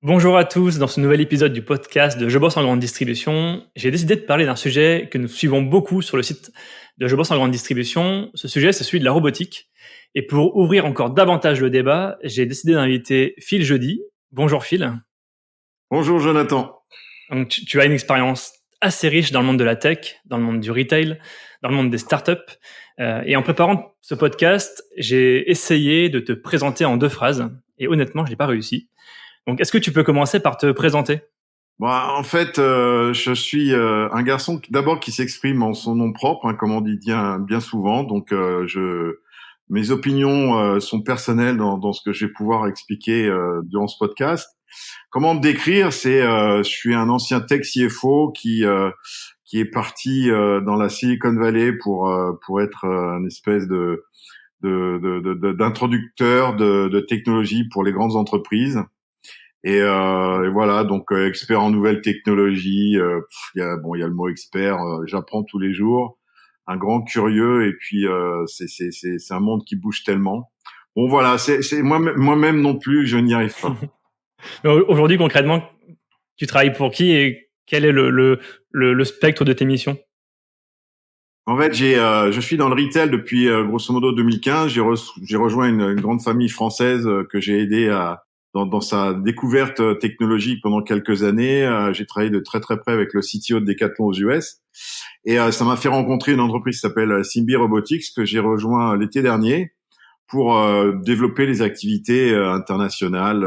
Bonjour à tous, dans ce nouvel épisode du podcast de Je bosse en grande distribution, j'ai décidé de parler d'un sujet que nous suivons beaucoup sur le site de Je bosse en grande distribution. Ce sujet, c'est celui de la robotique. Et pour ouvrir encore davantage le débat, j'ai décidé d'inviter Phil Jeudi. Bonjour Phil. Bonjour Jonathan. Donc, tu as une expérience assez riche dans le monde de la tech, dans le monde du retail, dans le monde des startups. Et en préparant ce podcast, j'ai essayé de te présenter en 2 phrases. Et honnêtement, je n'ai pas réussi. Donc, est-ce que tu peux commencer par te présenter? En fait, je suis un garçon d'abord qui s'exprime en son nom propre, comme on dit bien souvent. Donc, mes opinions sont personnelles dans ce que je vais pouvoir expliquer durant ce podcast. Comment me décrire? Je suis un ancien tech CFO qui est parti dans la Silicon Valley pour être une espèce d'introducteur de technologie pour les grandes entreprises. Et voilà, donc expert en nouvelles technologies. Il y a le mot expert. J'apprends tous les jours. Un grand curieux, et puis c'est un monde qui bouge tellement. Bon voilà, c'est moi-même non plus, je n'y arrive pas. Aujourd'hui, concrètement, tu travailles pour qui et quel est le spectre de tes missions? En fait, je suis dans le retail depuis grosso modo 2015. J'ai rejoint une grande famille française que j'ai aidé dans sa découverte technologique pendant quelques années. J'ai travaillé de très très près avec le CTO de Decathlon aux US, et ça m'a fait rencontrer une entreprise qui s'appelle Simbi Robotics, que j'ai rejoint l'été dernier pour développer les activités internationales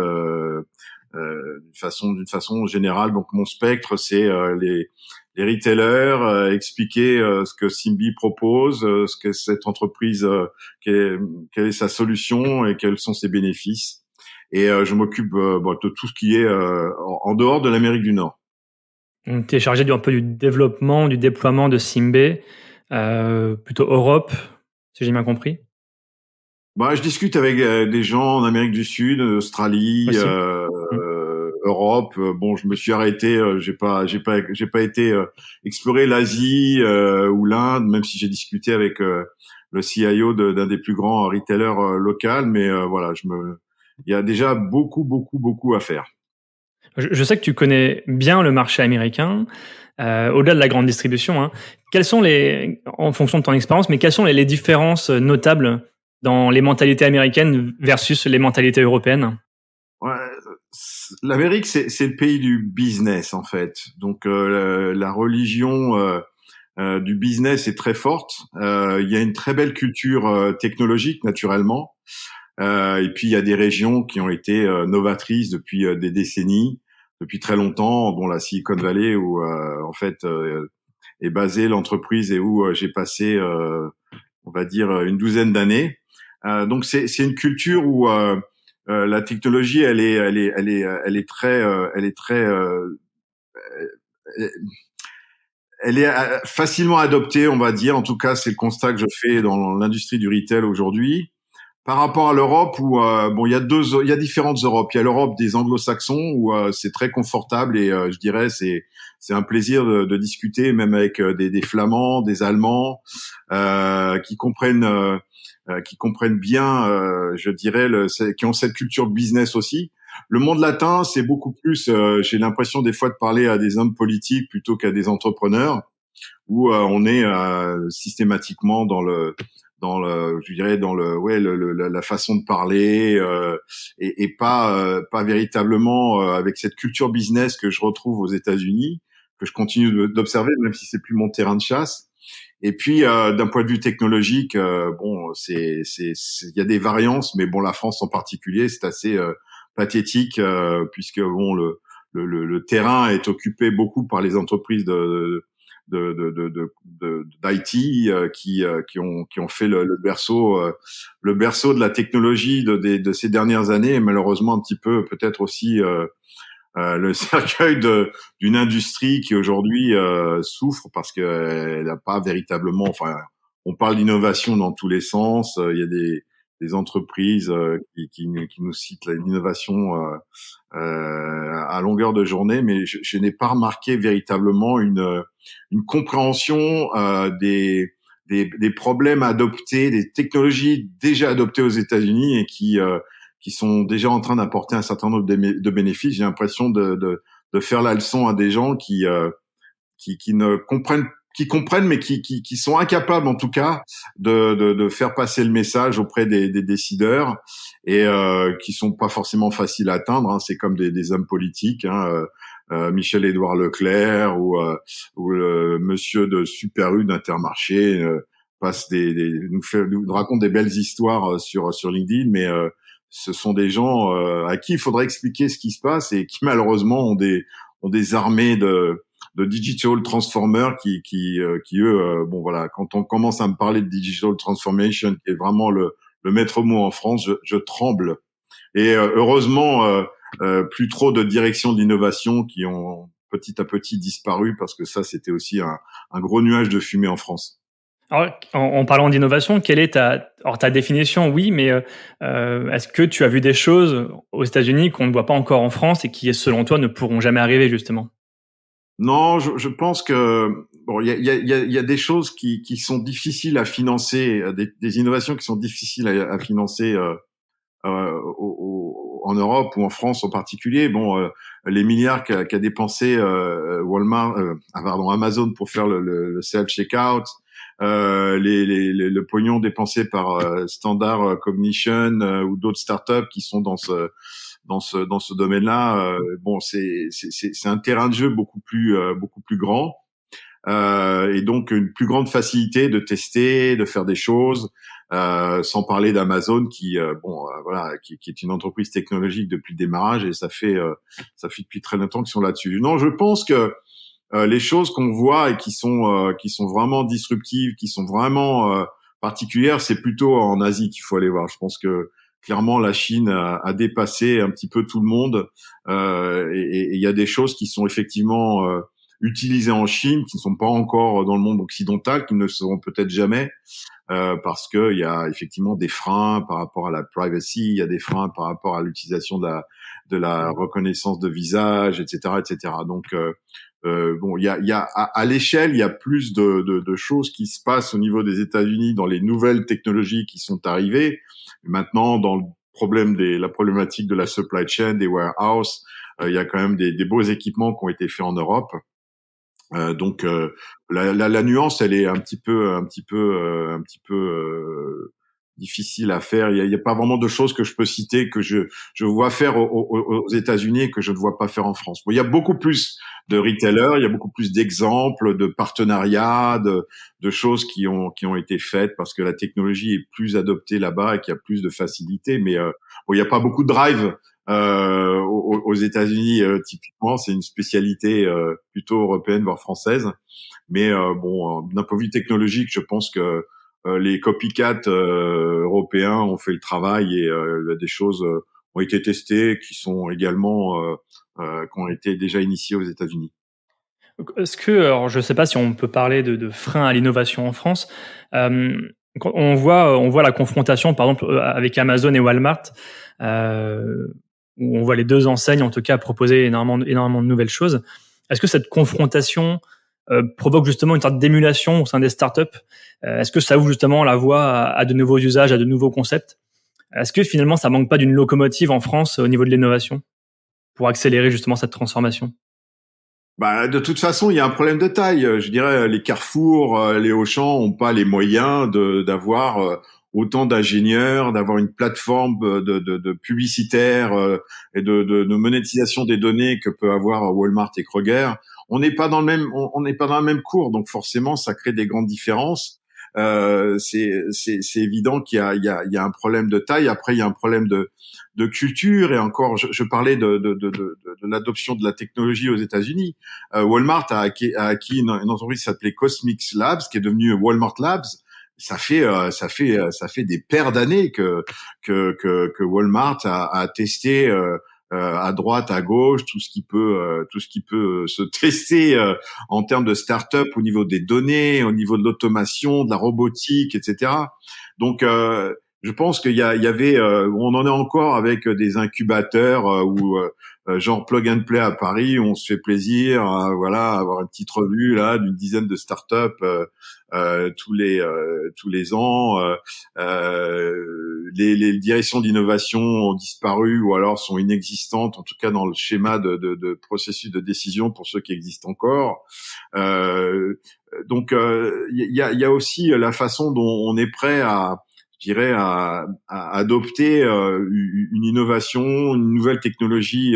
d'une façon générale. Donc mon spectre, c'est les retailers, expliquer ce que Simbi propose, ce que cette entreprise, quelle est sa solution et quels sont ses bénéfices. Et je m'occupe de tout ce qui est en dehors de l'Amérique du Nord. Tu es chargé un peu du développement, du déploiement de Simbe, plutôt Europe, si j'ai bien compris? Je discute avec des gens en Amérique du Sud, Australie, Aussi? Mmh. Europe. Je me suis arrêté. J'ai pas été explorer l'Asie ou l'Inde, même si j'ai discuté avec le CIO d'un des plus grands retailers local. Mais voilà, il y a déjà beaucoup à faire. Je sais que tu connais bien le marché américain, au-delà de la grande distribution, hein. Quelles sont en fonction de ton expérience, mais quelles sont les différences notables dans les mentalités américaines versus les mentalités européennes? Ouais, l'Amérique, c'est le pays du business en fait. Donc la religion du business est très forte. Il y a une très belle culture technologique naturellement. Et puis il y a des régions qui ont été novatrices depuis des décennies, depuis très longtemps, dont la Silicon Valley, où en fait est basée l'entreprise et où j'ai passé, on va dire, une douzaine d'années. Donc c'est une culture où la technologie, elle est facilement adoptée, on va dire. En tout cas, c'est le constat que je fais dans l'industrie du retail aujourd'hui. Par rapport à l'Europe, où il y a différentes Europes. Il y a l'Europe des Anglo-Saxons où c'est très confortable, et je dirais c'est un plaisir de discuter, même avec des Flamands, des Allemands, qui comprennent bien, je dirais, qui ont cette culture business aussi. Le monde latin, c'est beaucoup plus. J'ai l'impression des fois de parler à des hommes politiques plutôt qu'à des entrepreneurs, où on est systématiquement je dirais la façon de parler, et pas véritablement avec cette culture business que je retrouve aux États-Unis, que je continue d'observer, même si c'est plus mon terrain de chasse. Et puis d'un point de vue technologique, il y a des variances, mais bon, la France en particulier, c'est assez pathétique, puisque le terrain est occupé beaucoup par les entreprises d'IT qui ont fait le berceau de la technologie de ces dernières années, et malheureusement un petit peu peut-être aussi le cercueil d'une industrie qui aujourd'hui souffre parce qu'elle n'a pas véritablement. Enfin, on parle d'innovation dans tous les sens. Il y a des entreprises qui nous citent l'innovation à longueur de journée, mais je n'ai pas remarqué véritablement une compréhension des problèmes adoptés, des technologies déjà adoptées aux États-Unis et qui sont déjà en train d'apporter un certain nombre de bénéfices. J'ai l'impression de faire la leçon à des gens qui ne comprennent qui comprennent mais qui sont incapables en tout cas de faire passer le message auprès des décideurs et qui sont pas forcément faciles à atteindre, hein. C'est comme des hommes politiques, hein, Michel-Édouard Leclerc ou le monsieur de Super U d'Intermarché passe nous raconte des belles histoires sur LinkedIn, mais ce sont des gens à qui il faudrait expliquer ce qui se passe et qui malheureusement ont des armées de digital transformers qui eux bon voilà, quand on commence à me parler de digital transformation qui est vraiment le maître mot en France, je tremble. Et heureusement plus trop de directions d'innovation qui ont petit à petit disparu, parce que ça c'était aussi un gros nuage de fumée en France. Alors, en parlant d'innovation, quelle est ta définition? Oui, mais est-ce que tu as vu des choses aux États-Unis qu'on ne voit pas encore en France et qui, selon toi, ne pourront jamais arriver, justement? Non, je pense que bon, il y a des choses qui sont difficiles à financer, des innovations qui sont difficiles à financer en Europe ou en France en particulier. Bon, les milliards qu'a dépensé Amazon pour faire le self checkout, le pognon dépensé par Standard Cognition ou d'autres startups qui sont dans ce domaine-là. Bon, c'est un terrain de jeu beaucoup plus grand. Et donc une plus grande facilité de tester, de faire des choses, sans parler d'Amazon qui voilà, qui est une entreprise technologique depuis le démarrage, et ça fait depuis très longtemps qu'ils sont là-dessus. Non, je pense que les choses qu'on voit et qui sont vraiment disruptives, qui sont vraiment particulières, c'est plutôt en Asie qu'il faut aller voir. Je pense que clairement la Chine a dépassé un petit peu tout le monde, et il y a des choses qui sont effectivement utilisées en Chine, qui ne sont pas encore dans le monde occidental, qui ne le seront peut-être jamais, parce que il y a effectivement des freins par rapport à la privacy, il y a des freins par rapport à l'utilisation de la reconnaissance de visage, etc., etc. Donc bon, il y a à l'échelle, il y a plus de choses qui se passent au niveau des États-Unis dans les nouvelles technologies qui sont arrivées. Maintenant, dans la problématique de la supply chain, des warehouses, il y a quand même des beaux équipements qui ont été faits en Europe. Donc la nuance, elle est un petit peu difficile à faire. Il y a pas vraiment de choses que je peux citer que je vois faire aux États-Unis et que je ne vois pas faire en France. Bon, il y a beaucoup plus de retailers, il y a beaucoup plus d'exemples, de partenariats, de choses qui ont été faites parce que la technologie est plus adoptée là-bas et qu'il y a plus de facilité. Mais bon, il y a pas beaucoup de drive. Aux États-Unis, typiquement, c'est une spécialité plutôt européenne voire française. Mais bon, d'un point de vue technologique, je pense que les copycats européens ont fait le travail, et des choses ont été testées qui sont également qui ont été déjà initiées aux États-Unis. Alors je ne sais pas si on peut parler de frein à l'innovation en France. Quand on voit la confrontation, par exemple, avec Amazon et Walmart, où on voit les deux enseignes, en tout cas, proposer énormément de nouvelles choses. Est-ce que cette confrontation provoque justement une sorte d'émulation au sein des startups? Est-ce que ça ouvre justement la voie à de nouveaux usages, à de nouveaux concepts? Est-ce que finalement, ça manque pas d'une locomotive en France au niveau de l'innovation pour accélérer justement cette transformation? Bah, de toute façon, il y a un problème de taille. Je dirais, les Carrefour, les Auchan ont pas les moyens d'avoir autant d'ingénieurs, d'avoir une plateforme de publicitaires et de monétisation des données que peut avoir Walmart et Kroger. On n'est pas dans on n'est pas dans la même cour, donc forcément, ça crée des grandes différences. C'est évident qu'il y a un problème de taille. Après, il y a un problème de culture, et encore, je parlais de l'adoption de la technologie aux États-Unis. Walmart a acquis une entreprise qui s'appelait Cosmix Labs, qui est devenue Walmart Labs. Ça fait des paires d'années que Walmart a testé à droite, à gauche, tout ce qui peut se tester en termes de start-up au niveau des données, au niveau de l'automation, de la robotique, etc. Donc je pense qu'il y avait, on en est encore avec des incubateurs où genre plug and play à Paris, où on se fait plaisir, voilà, avoir une petite revue là d'une dizaine de startups tous les ans. Les directions d'innovation ont disparu ou alors sont inexistantes, en tout cas dans le schéma de processus de décision pour ceux qui existent encore. Donc il y a aussi la façon dont on est prêt je dirais à adopter une innovation, une nouvelle technologie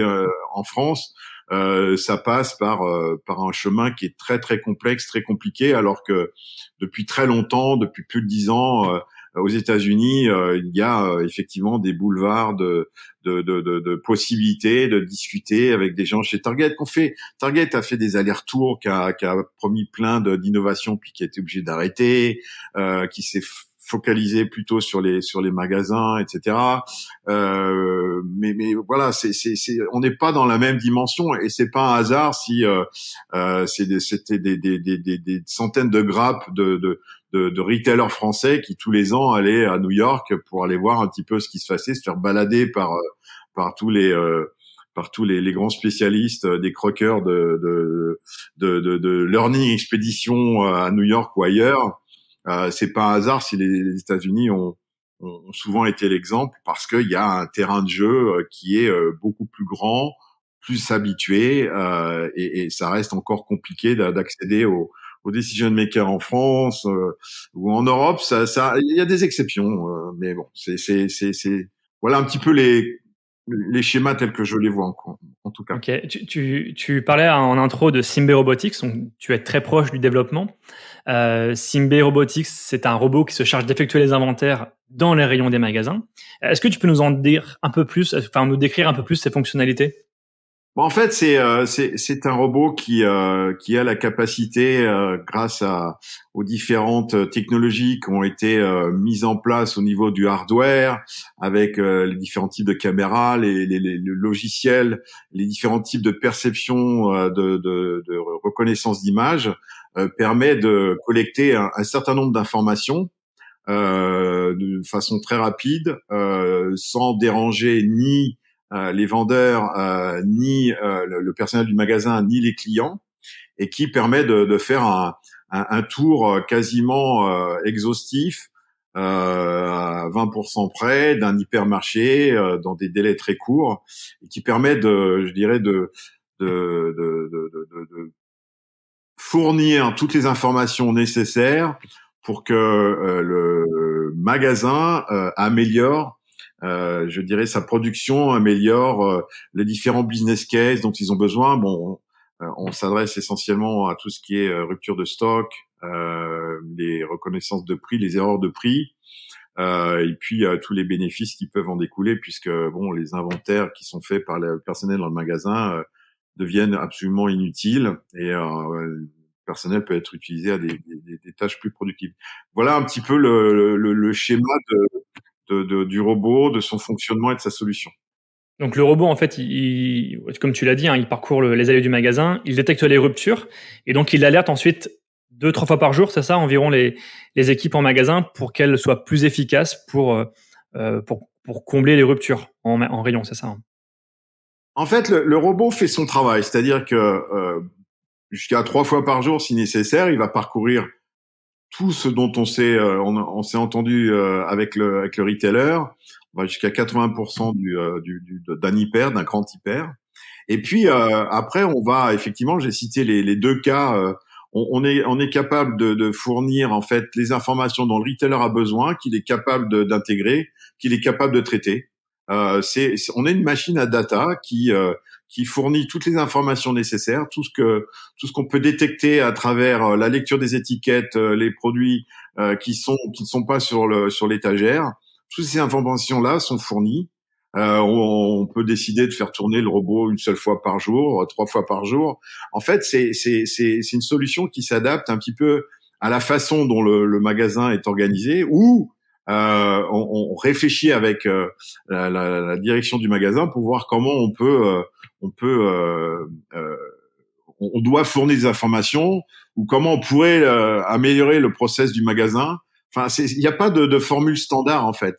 en France. Ça passe par un chemin qui est très très complexe, très compliqué, alors que depuis très longtemps, depuis plus de 10 ans, aux États-Unis, il y a effectivement des boulevards de possibilités de discuter avec des gens chez Target. Target a fait des allers-retours, qui a promis plein d'innovations, puis qui a été obligé d'arrêter, qui s'est focalisé plutôt sur les magasins, etc. Mais voilà, on n'est pas dans la même dimension, et c'est pas un hasard si c'était des centaines de grappes de retailers français qui tous les ans allaient à New York pour aller voir un petit peu ce qui se passait, se faire balader par tous les grands spécialistes des croqueurs de learning expédition à New York ou ailleurs. C'est pas un hasard si les États-Unis ont souvent été l'exemple, parce qu'il y a un terrain de jeu qui est beaucoup plus grand, plus habitué, et ça reste encore compliqué d'accéder aux decision makers en France ou en Europe. Il y a des exceptions, mais bon, c'est voilà un petit peu les schémas tels que je les vois en tout cas. Ok, tu parlais en intro de Simbe Robotics, donc tu es très proche du développement. Simbe Robotics, c'est un robot qui se charge d'effectuer les inventaires dans les rayons des magasins. Est-ce que tu peux nous en dire un peu plus, enfin nous décrire un peu plus ses fonctionnalités? Bon, en fait, c'est un robot qui a la capacité, grâce aux différentes technologies qui ont été mises en place au niveau du hardware, avec les différents types de caméras, le logiciel, les différents types de perception de reconnaissance d'image, permet de collecter un certain nombre d'informations de façon très rapide, sans déranger ni les vendeurs, ni le personnel du magasin, ni les clients, et qui permet de faire un tour quasiment exhaustif, à 20% près d'un hypermarché, dans des délais très courts, et qui permet je dirais de fournir toutes les informations nécessaires pour que le magasin améliore, je dirais, sa production, améliore les différents business cases dont ils ont besoin. Bon, on s'adresse essentiellement à tout ce qui est rupture de stock, les reconnaissances de prix, les erreurs de prix, et puis tous les bénéfices qui peuvent en découler, puisque bon, les inventaires qui sont faits par le personnel dans le magasin deviennent absolument inutiles, et le personnel peut être utilisé à des tâches plus productives. Voilà un petit peu le schéma du robot, de son fonctionnement et de sa solution. Donc le robot, en fait, comme tu l'as dit, hein, il parcourt les allées du magasin, il détecte les ruptures, et donc il alerte ensuite 2-3 fois par jour, c'est ça, environ les équipes en magasin, pour qu'elles soient plus efficaces pour combler les ruptures en rayon, c'est ça, hein? En fait, le robot fait son travail, c'est-à-dire que jusqu'à 3 fois par jour, si nécessaire, il va parcourir tout ce dont on s'est entendu avec le retailer, on va jusqu'à 80% d'un hyper, d'un grand hyper. Et puis après, on va effectivement, j'ai cité les deux cas. On est capable de fournir en fait les informations dont le retailer a besoin, qu'il est capable d'intégrer, qu'il est capable de traiter. On est une machine à data qui fournit toutes les informations nécessaires, tout ce qu'on peut détecter à travers la lecture des étiquettes, les produits qui ne sont pas sur l'étagère. Toutes ces informations-là sont fournies. On peut décider de faire tourner le robot une seule fois par jour, 3 fois par jour. En fait, c'est une solution qui s'adapte un petit peu à la façon dont le magasin est organisé, ou on réfléchit avec la direction du magasin pour voir comment on doit fournir des informations, ou comment on pourrait améliorer le process du magasin. Enfin, il n'y a pas de formule standard en fait.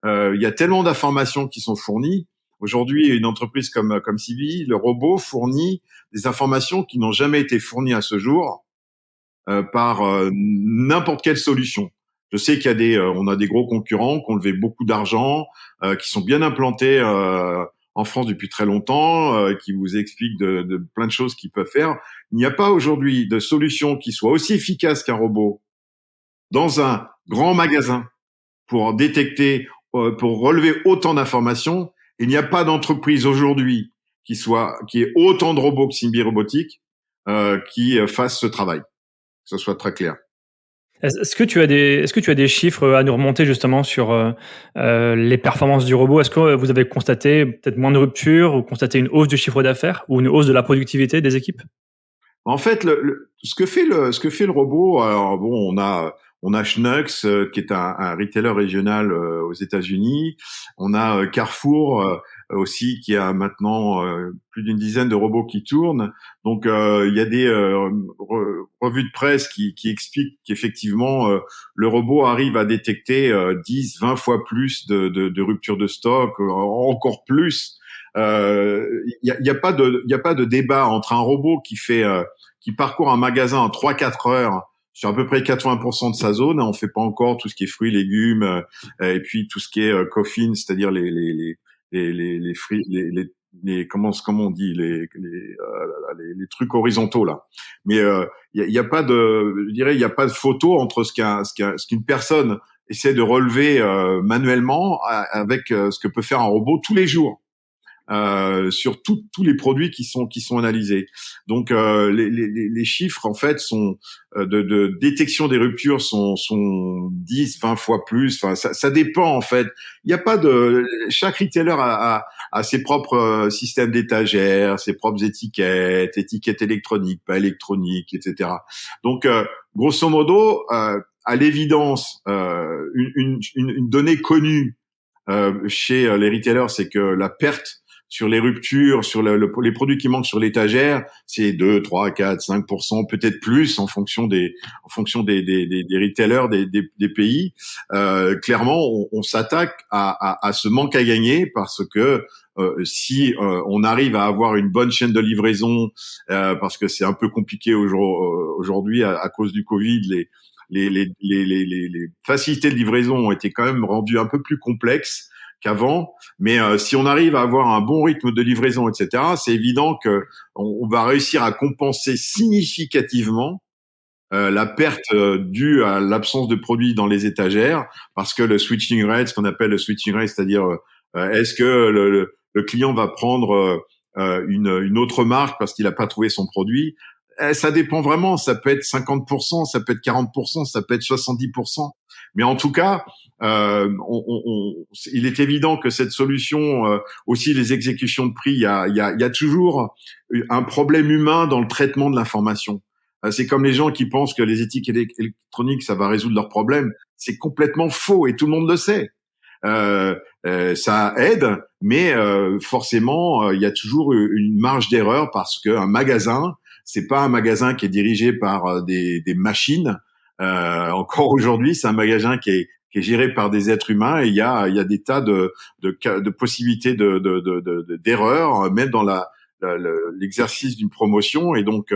Il y a tellement d'informations qui sont fournies. Aujourd'hui, une entreprise comme CBI, le robot fournit des informations qui n'ont jamais été fournies à ce jour par n'importe quelle solution. Je sais qu'il y a on a des gros concurrents qui ont levé beaucoup d'argent, qui sont bien implantés en France depuis très longtemps, qui vous expliquent de plein de choses qu'ils peuvent faire. Il n'y a pas aujourd'hui de solution qui soit aussi efficace qu'un robot dans un grand magasin pour détecter, pour relever autant d'informations. Il n'y a pas d'entreprise aujourd'hui qui ait autant de robots que Simbi Robotique qui fasse ce travail. Que ce soit très clair. Est-ce que tu as des chiffres à nous remonter justement sur les performances du robot? Est-ce que vous avez constaté peut-être moins de ruptures ou constaté une hausse du chiffre d'affaires ou une hausse de la productivité des équipes? En fait, ce que fait le robot, alors bon, on a Schnucks qui est un retailer régional aux États-Unis. On a Carrefour aussi qui a maintenant plus d'une dizaine de robots qui tournent. Donc il y a des revues de presse qui expliquent qu'effectivement le robot arrive à détecter 10, 20 fois plus de ruptures de stock, encore plus. Il y a pas de débat entre un robot qui parcourt un magasin en 3-4 heures sur à peu près 80% de sa zone. On fait pas encore tout ce qui est fruits, légumes, et puis tout ce qui est coffin, c'est-à-dire les fruits, comment on dit, les trucs horizontaux là. Mais il y a pas de, je dirais, il y a pas de photo entre ce qu'une personne essaie de relever manuellement avec ce que peut faire un robot tous les jours. Sur tous les produits qui sont analysés. Donc les chiffres en fait sont de détection des ruptures sont 10, 20 fois plus. Enfin ça dépend en fait. Il y a pas de chaque retailer a ses propres systèmes d'étagères, ses propres étiquettes électroniques, pas électroniques, etc. Donc grosso modo à l'évidence une donnée connue chez les retailers, c'est que la perte sur les ruptures, sur les produits qui manquent sur l'étagère, c'est 2, 3, 4, 5%, peut-être plus en fonction des retailers des pays. Clairement, on s'attaque à ce manque à gagner parce que si on arrive à avoir une bonne chaîne de livraison, parce que c'est un peu compliqué aujourd'hui à cause du Covid, les facilités de livraison ont été quand même rendues un peu plus complexes qu'avant, mais si on arrive à avoir un bon rythme de livraison, etc., c'est évident que on va réussir à compenser significativement la perte due à l'absence de produits dans les étagères, parce que le switching rate, ce qu'on appelle le switching rate, c'est-à-dire est-ce que le client va prendre une autre marque parce qu'il n'a pas trouvé son produit, ça dépend vraiment. Ça peut être 50%, ça peut être 40%, ça peut être 70%. Mais en tout cas, il est évident que cette solution, aussi les exécutions de prix, il y a toujours un problème humain dans le traitement de l'information. C'est comme les gens qui pensent que les étiquettes électroniques, ça va résoudre leurs problèmes. C'est complètement faux et tout le monde le sait. Ça aide, mais forcément, il y a toujours une marge d'erreur parce qu'un magasin, c'est pas un magasin qui est dirigé par des machines. Encore aujourd'hui, c'est un magasin qui est géré par des êtres humains et il y a des tas de possibilités d'erreurs, même dans l'exercice d'une promotion. Et donc,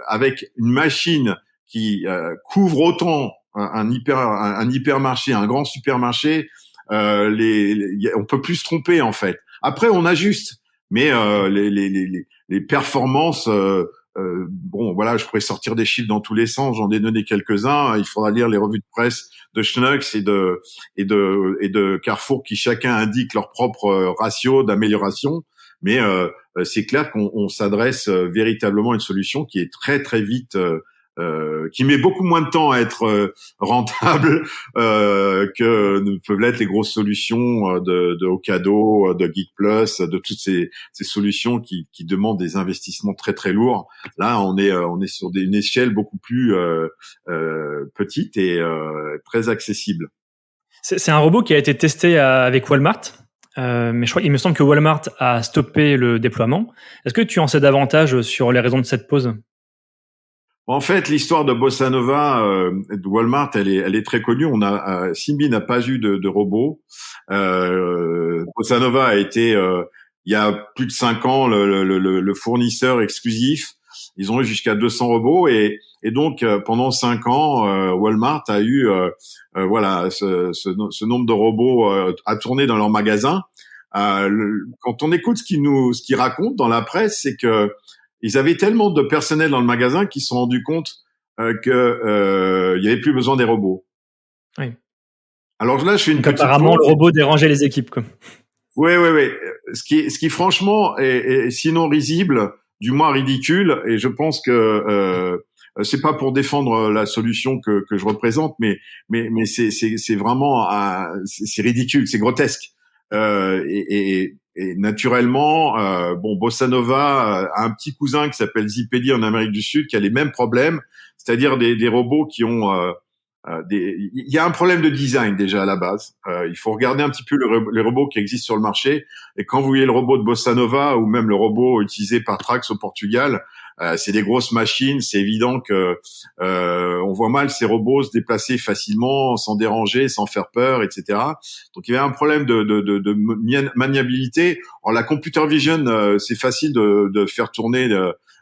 avec une machine qui couvre autant un hypermarché, un grand supermarché, on peut plus se tromper en fait. Après, on ajuste, mais les performances, bon, voilà, je pourrais sortir des chiffres dans tous les sens. J'en ai donné quelques-uns. Il faudra lire les revues de presse de Schnucks et de Carrefour qui chacun indique leur propre ratio d'amélioration. Mais c'est clair qu'on s'adresse véritablement à une solution qui est très très vite, qui met beaucoup moins de temps à être rentable que ne peuvent l'être les grosses solutions de Ocado, de Geek Plus, de toutes ces solutions qui demandent des investissements très très lourds. Là, on est sur une échelle beaucoup plus petite et très accessible. C'est un robot qui a été testé avec Walmart. Mais il me semble que Walmart a stoppé le déploiement. Est-ce que tu en sais davantage sur les raisons de cette pause? En fait, l'histoire de Bossa Nova, de Walmart, elle est très connue. Simbi n'a pas eu de robot. Bossa Nova a été, il y a plus de 5 ans, le fournisseur exclusif. Ils ont eu jusqu'à 200 robots et donc pendant 5 ans, Walmart a eu, voilà, ce nombre de robots à tourner dans leur magasin. Quand on écoute ce qu'ils racontent dans la presse, c'est que ils avaient tellement de personnel dans le magasin qu'ils se sont rendus compte que il y avait plus besoin des robots. Oui. Alors là, je fais une Donc petite apparemment, pause. le robot dérangeait les équipes, quoi. Oui, oui, oui. Ce qui franchement est sinon risible, du moins ridicule. Et je pense que c'est pas pour défendre la solution que je représente, mais c'est vraiment c'est ridicule, c'est grotesque. Et naturellement, bon, Bossa Nova a un petit cousin qui s'appelle Zipedi en Amérique du Sud qui a les mêmes problèmes, c'est-à-dire des robots qui ont il y a un problème de design déjà à la base. Il faut regarder un petit peu les robots qui existent sur le marché. Et quand vous voyez le robot de Bossa Nova ou même le robot utilisé par Trax au Portugal, c'est des grosses machines. C'est évident que on voit mal ces robots se déplacer facilement, sans déranger, sans faire peur, etc. Donc il y avait un problème de maniabilité. Alors la computer vision, c'est facile de faire tourner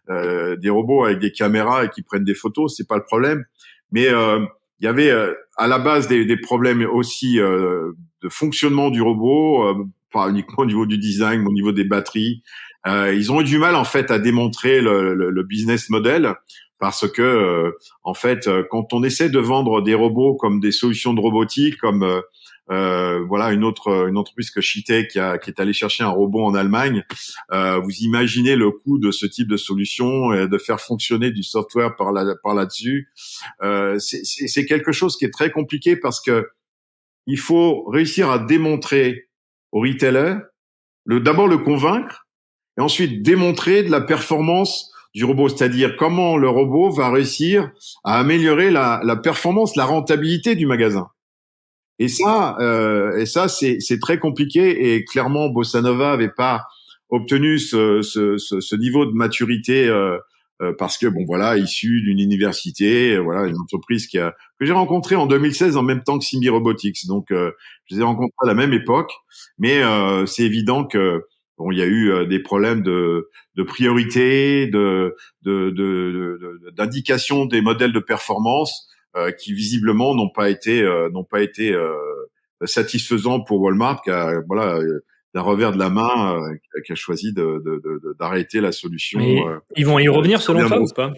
des robots avec des caméras et qui prennent des photos, c'est pas le problème. Mais il y avait à la base des problèmes aussi de fonctionnement du robot, pas uniquement au niveau du design, mais au niveau des batteries. Ils ont eu du mal en fait à démontrer le business model parce que en fait, quand on essaie de vendre des robots comme des solutions de robotique, comme voilà une entreprise que Shitek qui est allée chercher un robot en Allemagne, vous imaginez le coût de ce type de solution, de faire fonctionner du software par là-dessus. C'est quelque chose qui est très compliqué parce que il faut réussir à démontrer au retailer, d'abord le convaincre et ensuite démontrer de la performance du robot, c'est-à-dire comment le robot va réussir à améliorer la performance, la rentabilité du magasin. Et ça, c'est très compliqué et clairement Bossa Nova avait pas obtenu ce niveau de maturité parce que bon voilà, issu d'une université, voilà une entreprise que j'ai rencontrée en 2016 en même temps que Simbi Robotics. Donc je les ai rencontrés à la même époque, mais c'est évident que bon il y a eu des problèmes de priorité, d'indication des modèles de performance qui visiblement n'ont pas été satisfaisants pour Walmart, qui a voilà d'un revers de la main qui a choisi d'arrêter la solution. Mais ils vont y revenir selon toi ou viendront. pas?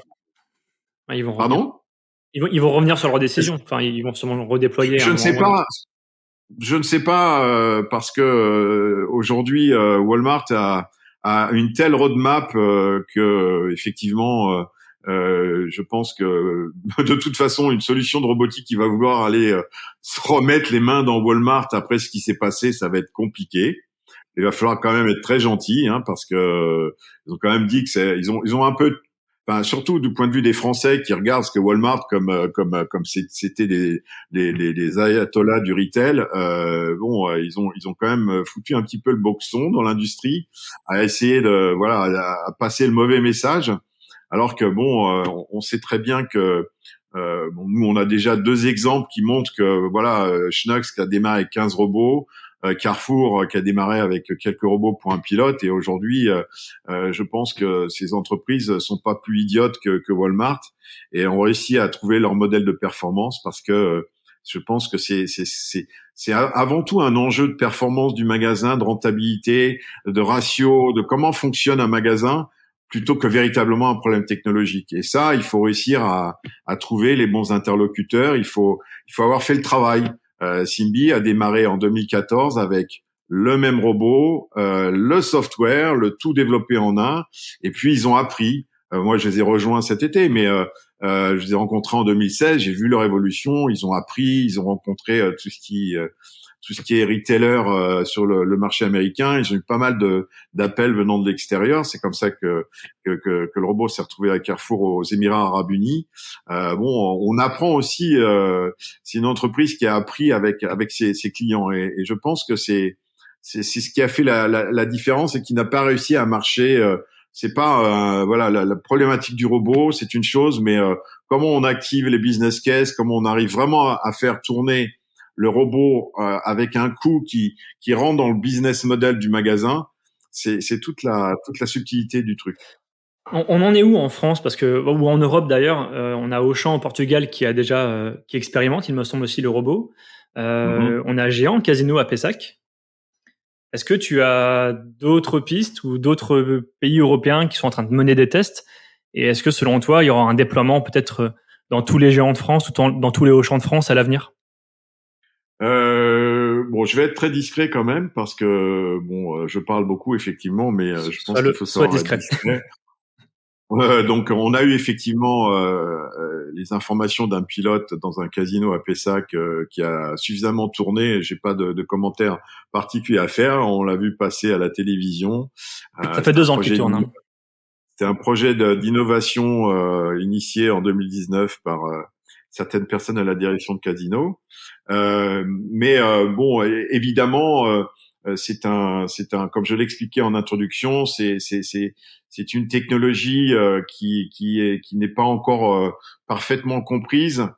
Ah, ils vont revenir. Pardon? Ils vont revenir sur leur décision. Enfin, ils vont sûrement redéployer à Je un ne moment sais ou à un autre. pas. Je ne sais pas parce que aujourd'hui Walmart a une telle roadmap que effectivement je pense que de toute façon une solution de robotique qui va vouloir aller se remettre les mains dans Walmart après ce qui s'est passé, ça va être compliqué. Il va falloir quand même être très gentil hein, parce que ils ont quand même dit que ils ont un peu enfin surtout du point de vue des Français qui regardent ce que Walmart comme c'était des ayatollahs du retail. Bon, ils ont quand même foutu un petit peu le boxon dans l'industrie, à essayer de voilà à passer le mauvais message, alors que bon, on sait très bien que bon, nous on a déjà 2 exemples qui montrent que voilà Schnucks qui a démarré avec 15 robots. Carrefour qui a démarré avec quelques robots pour un pilote et aujourd'hui je pense que ces entreprises sont pas plus idiotes que Walmart et ont réussi à trouver leur modèle de performance parce que je pense que c'est avant tout un enjeu de performance du magasin, de rentabilité, de ratio, de comment fonctionne un magasin plutôt que véritablement un problème technologique. Et ça, il faut réussir à trouver les bons interlocuteurs, il faut avoir fait le travail. Simbi a démarré en 2014 avec le même robot, le software, le tout développé en un, et puis ils ont appris. Moi, je les ai rejoints cet été, mais je les ai rencontrés en 2016. J'ai vu leur évolution. Ils ont appris, ils ont rencontré tout ce qui est retailer sur le marché américain. Ils ont eu pas mal d'appels venant de l'extérieur. C'est comme ça que le robot s'est retrouvé à Carrefour aux Émirats Arabes Unis. Bon, on apprend aussi. C'est une entreprise qui a appris avec ses clients et je pense que c'est ce qui a fait la différence et qui n'a pas réussi à marcher c'est pas voilà la problématique du robot, c'est une chose, mais comment on active les business cases, comment on arrive vraiment à faire tourner le robot avec un coût qui rentre dans le business model du magasin, c'est toute la subtilité du truc. On en est où en France? Parce que, ou en Europe d'ailleurs, on a Auchan au Portugal qui a déjà, qui expérimente, il me semble aussi le robot. Mhm. On a Géant Casino à Pessac. Est-ce que tu as d'autres pistes ou d'autres pays européens qui sont en train de mener des tests? Et est-ce que selon toi, il y aura un déploiement peut-être dans tous les géants de France ou dans tous les Auchan de France à l'avenir? Bon, je vais être très discret quand même parce que bon, je parle beaucoup effectivement, mais je pense qu'il faut Sois savoir être discret. discret. Donc, on a eu effectivement les informations d'un pilote dans un casino à Pessac qui a suffisamment tourné. J'ai pas de commentaires particuliers à faire. On l'a vu passer à la télévision. Ça fait C'est un 2 ans qu'il projet tourne, hein. c'était un projet d'innovation initié en 2019 par certaines personnes à la direction de casino. Mais bon, évidemment, comme je l'expliquais en introduction, c'est une technologie qui n'est pas encore parfaitement comprise.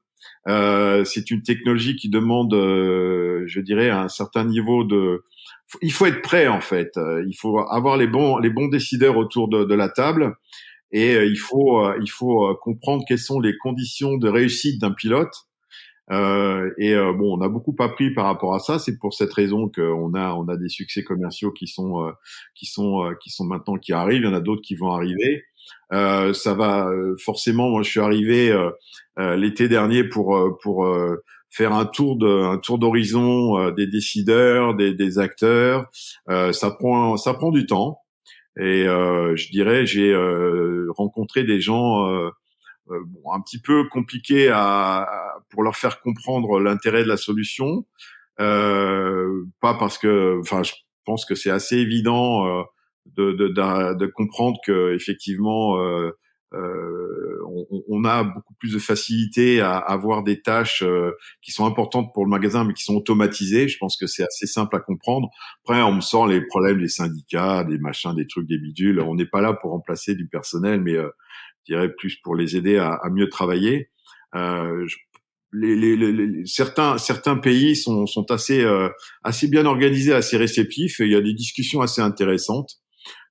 C'est une technologie qui demande, je dirais, un certain niveau de. Il faut être prêt en fait. Il faut avoir les bons décideurs autour de la table et il faut comprendre quelles sont les conditions de réussite d'un pilote. Bon, on a beaucoup appris par rapport à ça. C'est pour cette raison qu'on a des succès commerciaux qui sont maintenant qui arrivent. Il y en a d'autres qui vont arriver. Ça va forcément. Moi, je suis arrivé l'été dernier pour faire un tour d'horizon des décideurs, des acteurs. Ça prend du temps. Et je dirais, j'ai rencontré des gens bon, un petit peu compliqués pour leur faire comprendre l'intérêt de la solution. Pas parce que, enfin, je pense que c'est assez évident de comprendre que effectivement, on a beaucoup plus de facilité à avoir des tâches qui sont importantes pour le magasin, mais qui sont automatisées. Je pense que c'est assez simple à comprendre. Après, on me sort les problèmes des syndicats, des machins, des trucs, des bidules. On n'est pas là pour remplacer du personnel, mais je dirais plus pour les aider à mieux travailler. Euh, je- certains pays sont assez bien organisés, assez réceptifs. Et il y a des discussions assez intéressantes.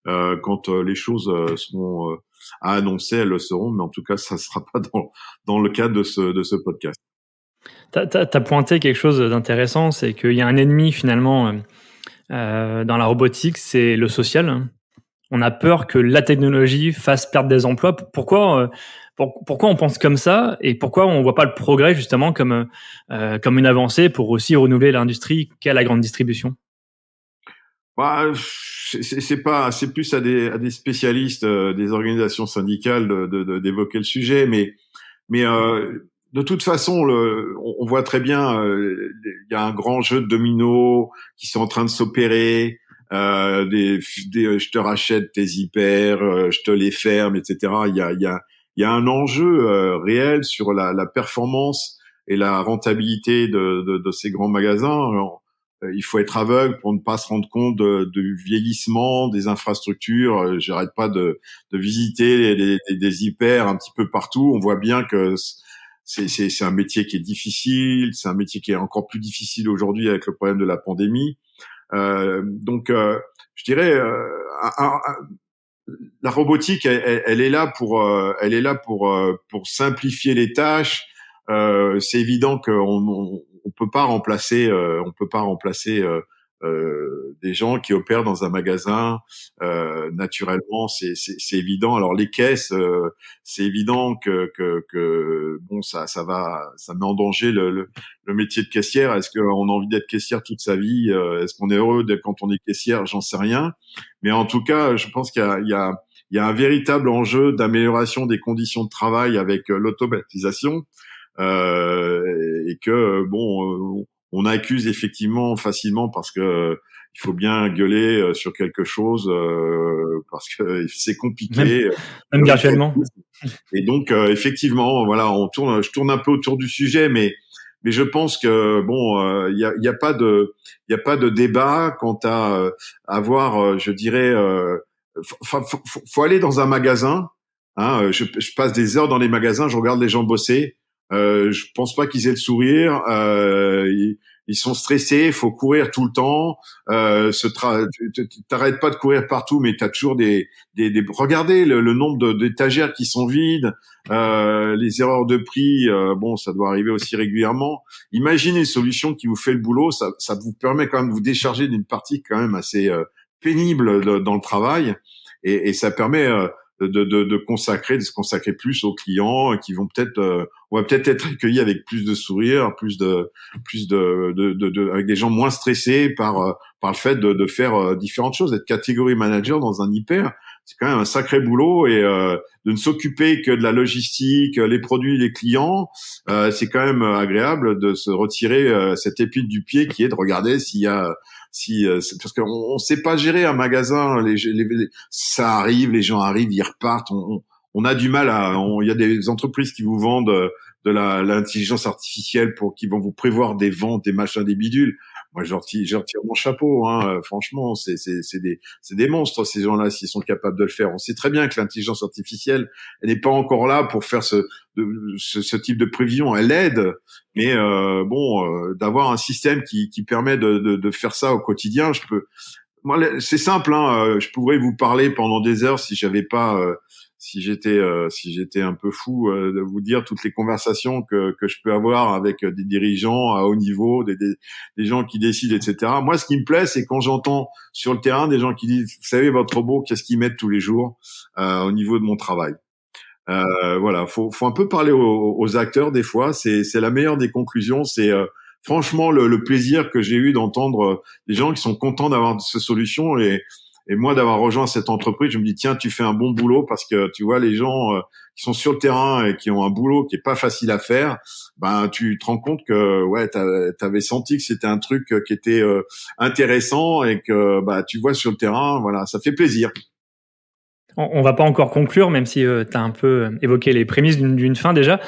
Quand les choses seront à annoncer, elles le seront. Mais en tout cas, ça sera pas dans le cadre de ce podcast. T'as pointé quelque chose d'intéressant, c'est qu'il y a un ennemi finalement dans la robotique, c'est le social. On a peur que la technologie fasse perdre des emplois. Pourquoi on pense comme ça et pourquoi on voit pas le progrès justement comme une avancée pour aussi renouveler l'industrie qu'est la grande distribution? Bah, c'est plus à des spécialistes des organisations syndicales d'évoquer le sujet, mais de toute façon, on voit très bien, il y a un grand jeu de dominos qui sont en train de s'opérer. Je te rachète tes hyper, je te les ferme, etc. Il y a un enjeu réel sur la performance et la rentabilité de ces grands magasins. Alors, il faut être aveugle pour ne pas se rendre compte du vieillissement des infrastructures. J'arrête pas de visiter des hyper un petit peu partout. On voit bien que c'est un métier qui est difficile, c'est un métier qui est encore plus difficile aujourd'hui avec le problème de la pandémie. Donc, je dirais, la robotique, elle est là pour simplifier les tâches. C'est évident on peut pas remplacer des gens qui opèrent dans un magasin. Naturellement, c'est évident. Alors les caisses, c'est évident que bon, ça met en danger le métier de caissière. Est-ce qu'on a envie d'être caissière toute sa vie? Est-ce qu'on est heureux quand on est caissière? J'en sais rien. Mais en tout cas, je pense qu'il y a un véritable enjeu d'amélioration des conditions de travail avec l'automatisation et que bon, on accuse effectivement facilement parce que il faut bien gueuler sur quelque chose parce que c'est Même, compliqué. même Il faut virtuellement. et donc effectivement, voilà, je tourne un peu autour du sujet, mais je pense que bon, il y a pas de débat quant à avoir, je dirais, faut aller dans un magasin. Hein, je passe des heures dans les magasins, je regarde les gens bosser. Je pense pas qu'ils aient le sourire. Ils sont stressés, faut courir tout le temps. T'arrêtes pas de courir partout, mais t'as toujours regardez le nombre d'étagères qui sont vides, les erreurs de prix. Bon, ça doit arriver aussi régulièrement. Imaginez une solution qui vous fait le boulot, ça vous permet quand même de vous décharger d'une partie quand même assez pénible dans le travail, et ça permet de se consacrer plus aux clients qui vont on va peut-être être accueillis avec plus de sourire, avec des gens moins stressés par le fait de faire différentes choses. Être catégorie manager dans un hyper, c'est quand même un sacré boulot, et de ne s'occuper que de la logistique, les produits, les clients, c'est quand même agréable de se retirer cette épine du pied qui est de regarder s'il y a parce qu'on sait pas gérer un magasin. Ça arrive, les gens arrivent, ils repartent. On a du mal il y a des entreprises qui vous vendent de l'intelligence artificielle qui vont vous prévoir des ventes, des machins, des bidules. Moi, je retire mon chapeau, hein. Franchement, c'est des monstres, ces gens-là, s'ils sont capables de le faire. On sait très bien que l'intelligence artificielle, elle n'est pas encore là pour faire ce type de prévision. Elle aide, mais d'avoir un système qui permet de faire ça au quotidien, moi, c'est simple, hein. Je pourrais vous parler pendant des heures si j'avais pas, si j'étais un peu fou, de vous dire toutes les conversations que je peux avoir avec des dirigeants à haut niveau, des gens qui décident, etc. Moi, ce qui me plaît, c'est quand j'entends sur le terrain des gens qui disent, vous savez, votre robot, qu'est-ce qu'ils mettent tous les jours au niveau de mon travail. Voilà, faut un peu parler aux acteurs des fois. C'est la meilleure des conclusions. C'est franchement le plaisir que j'ai eu d'entendre des gens qui sont contents d'avoir ces solutions, et moi d'avoir rejoint cette entreprise. Je me dis, tiens, tu fais un bon boulot, parce que tu vois les gens qui sont sur le terrain et qui ont un boulot qui est pas facile à faire. Ben tu te rends compte que ouais, t'avais senti que c'était un truc qui était intéressant, et que bah tu vois sur le terrain, voilà, ça fait plaisir. On va pas encore conclure, même si tu as un peu évoqué les prémices d'une fin déjà.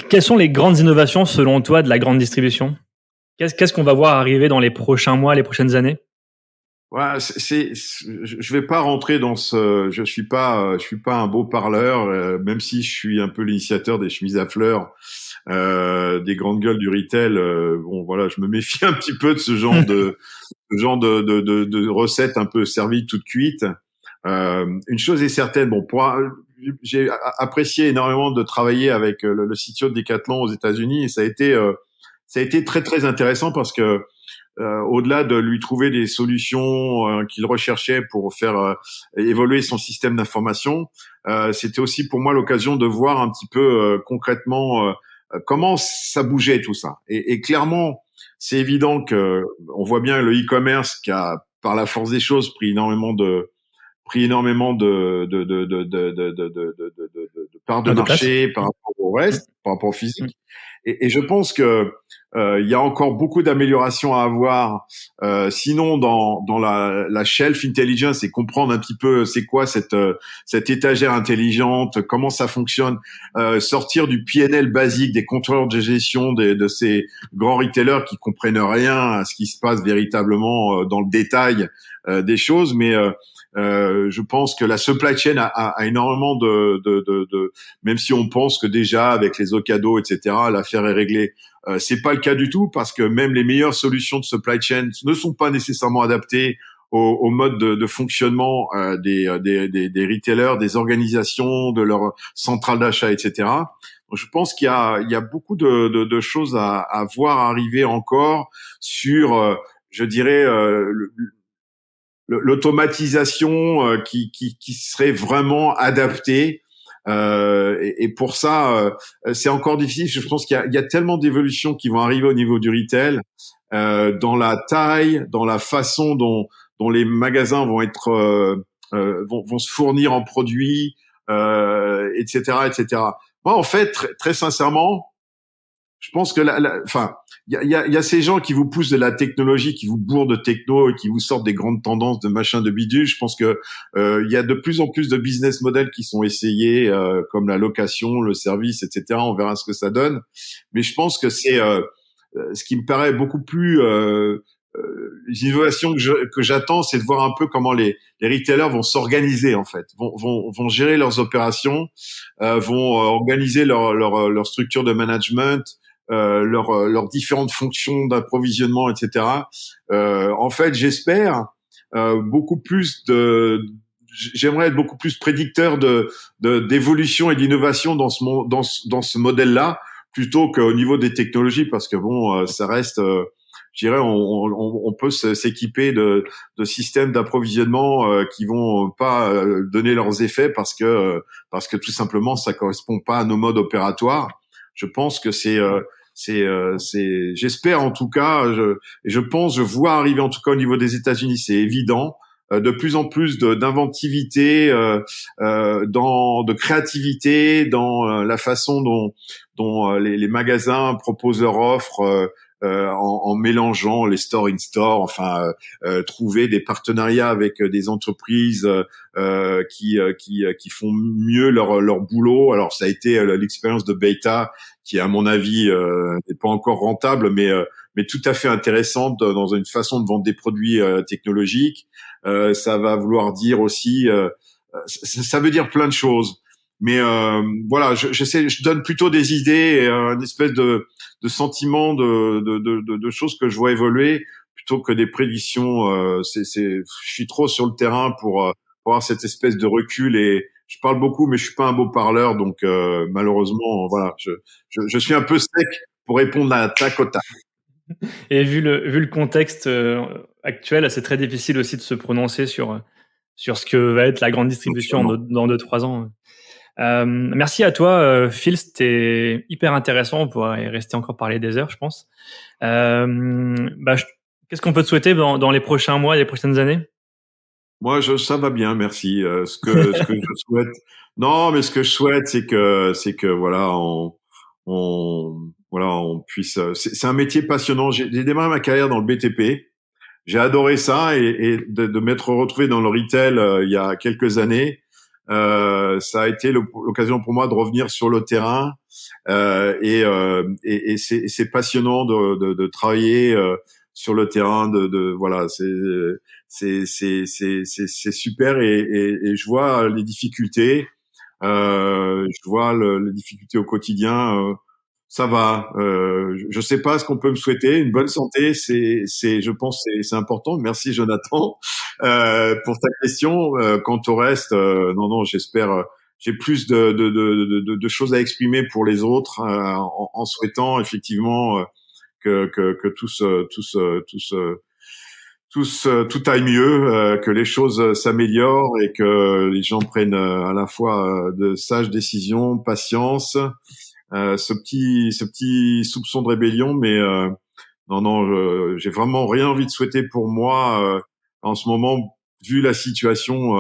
Quelles sont les grandes innovations selon toi de la grande distribution ? Qu'est-ce qu'on va voir arriver dans les prochains mois, les prochaines années ? Ouais, je vais pas rentrer dans je suis pas un beau parleur, même si je suis un peu l'initiateur des chemises à fleurs, des grandes gueules du retail. Bon, voilà, je me méfie un petit peu de ce genre de recettes un peu servies toutes cuites. Une chose est certaine, j'ai apprécié énormément de travailler avec le CTO de Decathlon aux États-Unis, et ça a été très très intéressant, parce que au-delà de lui trouver des solutions qu'il recherchait pour faire évoluer son système d'information, c'était aussi pour moi l'occasion de voir un petit peu concrètement comment ça bougeait tout ça. Et clairement, c'est évident que on voit bien le e-commerce qui a, par la force des choses, pris énormément de parts de marché par rapport au reste, par rapport au physique. Et je pense que il y a encore beaucoup d'améliorations à avoir, sinon dans la shelf intelligence, et comprendre un petit peu c'est quoi cette étagère intelligente, comment ça fonctionne, sortir du PNL basique des contrôleurs de gestion de ces grands retailers qui comprennent rien à ce qui se passe véritablement dans le détail des choses, mais je pense que la supply chain a énormément même si on pense que déjà avec les Ocado, etc., l'affaire est réglée. C'est pas le cas du tout, parce que même les meilleures solutions de supply chain ne sont pas nécessairement adaptées au mode de fonctionnement des retailers, des organisations, de leur centrale d'achat, etc. Donc, je pense qu'il y a beaucoup de choses à voir arriver encore sur, je dirais, l'automatisation qui serait vraiment adaptée. Et pour ça, c'est encore difficile. Je pense qu'il y a tellement d'évolutions qui vont arriver au niveau du retail, dans la taille, dans la façon dont les magasins vont vont se fournir en produits, etc., etc. Moi, en fait, très sincèrement, je pense que il y a ces gens qui vous poussent de la technologie, qui vous bourrent de techno et qui vous sortent des grandes tendances de machin de bidule. Je pense que il y a de plus en plus de business models qui sont essayés, comme la location, le service, etc. On verra ce que ça donne. Mais je pense que c'est ce qui me paraît beaucoup plus les innovations que j'attends, c'est de voir un peu comment les retailers vont s'organiser en fait, vont gérer leurs opérations, vont organiser leur structure de management, leurs différentes fonctions d'approvisionnement, etc. En fait, j'espère beaucoup plus j'aimerais être beaucoup plus prédicteur d'évolution et d'innovation dans ce modèle-là, plutôt qu'au niveau des technologies, parce que bon, ça reste, je dirais, on peut s'équiper de systèmes d'approvisionnement qui vont pas donner leurs effets parce que tout simplement ça correspond pas à nos modes opératoires. Je pense que j'espère en tout cas, je vois arriver en tout cas au niveau des États-Unis, c'est évident, de plus en plus d'inventivité, de créativité dans la façon dont les magasins proposent leur offre, en mélangeant les store in store, enfin trouver des partenariats avec des entreprises qui font mieux leur boulot. Alors ça a été l'expérience de Beta, qui à mon avis n'est pas encore rentable, mais tout à fait intéressante dans une façon de vendre des produits technologiques. Ça va vouloir dire aussi, ça veut dire plein de choses. Mais voilà, je donne plutôt des idées, et une espèce de sentiment de choses que je vois évoluer, plutôt que des prédictions. Je suis trop sur le terrain pour avoir cette espèce de recul, et je parle beaucoup, mais je suis pas un beau parleur, donc malheureusement, voilà, je suis un peu sec pour répondre à tac au tac. Et vu le contexte actuel, c'est très difficile aussi de se prononcer sur ce que va être la grande distribution dans 2-3 ans. Merci à toi, Phil, c'était hyper intéressant. On pourrait rester encore parler des heures, je pense. Qu'est-ce qu'on peut te souhaiter dans les prochains mois, les prochaines années? Moi, ça va bien, merci. Ce que je souhaite, non, mais ce que je souhaite, c'est que voilà, on puisse. C'est un métier passionnant. J'ai démarré ma carrière dans le BTP. J'ai adoré ça, et de m'être retrouvé dans le retail il y a quelques années. Ça a été l'occasion pour moi de revenir sur le terrain, et c'est passionnant de travailler sur le terrain, voilà, c'est super, et je vois les difficultés, je vois les difficultés au quotidien. Ça va. Je sais pas ce qu'on peut me souhaiter. Une bonne santé, je pense, c'est important. Merci Jonathan pour ta question. Quant au reste, non, j'espère. J'ai plus de choses à exprimer pour les autres, en souhaitant effectivement que tout aille mieux, que les choses s'améliorent, et que les gens prennent à la fois de sages décisions, patience. Ce petit soupçon de rébellion, mais non, j'ai vraiment rien envie de souhaiter pour moi en ce moment, vu la situation.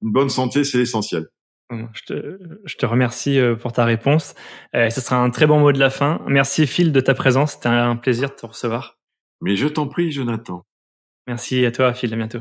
Une bonne santé, c'est essentiel. Je te remercie pour ta réponse. Ce sera un très bon mot de la fin. Merci Phil de ta présence, c'était un plaisir de te recevoir. Mais je t'en prie, Jonathan. Merci à toi Phil, à bientôt.